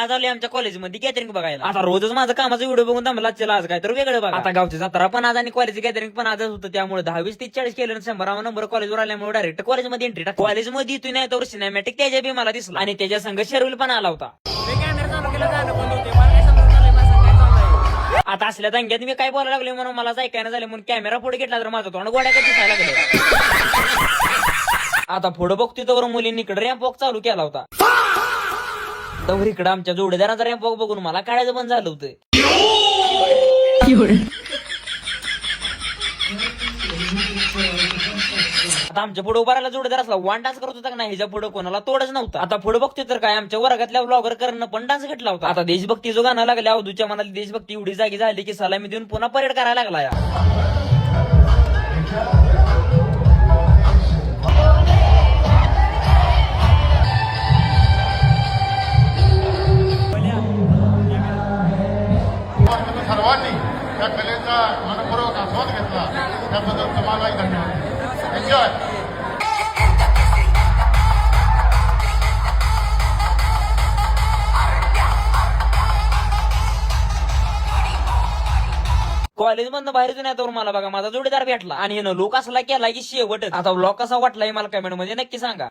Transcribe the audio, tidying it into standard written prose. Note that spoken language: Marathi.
आज आलोय आमच्या कॉलेजमध्ये गॅदरिंग बघायला. आता रोजच माझं कामाचा व्हिडिओ बघून थांबला, चला आज काय तर वेगळं बघा. आता गावची जत्रा पण आज आणि कॉलेज गॅदरिंग पण आजच होतं, त्यामुळे 10, 20, 30, 40 केलं 100 नंबर कॉलेजवर आल्यामुळे डायरेक्ट कॉलेजमध्ये एंट्री टाकली. कॉलेजमध्ये येतोय नाही तर सिनेमॅटिक त्याच्या बी मला दिसला आणि त्याच्या संघ शेरविल पण आला होता. आता असल्या दंग्यात मी काय बोलायला लागले म्हणून मला ऐकायला झाले म्हणून कॅमेरा पुढे घेतला तर माझं तोंड गोड्या कधी दिसायला लागलं. आता पुढे बघतोय तर मुलींनी इकडे रॅम्प वॉक चालू केला होता. तर इकडे आमच्या जोडीदाराचा रॅम्प वॉक बघून मला काढायचं पण झालं होतं. आता आमच्या पुढे उभारायला जोडीदार असला वन डान्स करत होता का नाही, ह्याच्या पुढे कोणाला तोडच नव्हता. आता पुढे बघतोय तर काय आमच्या वर्गातल्या ब्लॉगर करणं पण डान्स घेतला होता. आता देशभक्ती जो गाणं लागल्या अवधूच्या मनाली देशभक्ती एवढी जागी झाली की सलामी देऊन पुन्हा परेड करायला लागला या. सर्वांनी त्या कलेचा मनपूर्वक आस्वाद घेतला त्याबद्दल तुम्हालाही धन्यवाद. एन्जॉय. कॉलेज मधनं बाहेर नाही तर मला बघा माझा जोडीदार भेटला आणि लोक असला केला की शेवट. आता ब्लॉग कसा वाटलाय मला कमेंट मध्ये नक्की सांगा.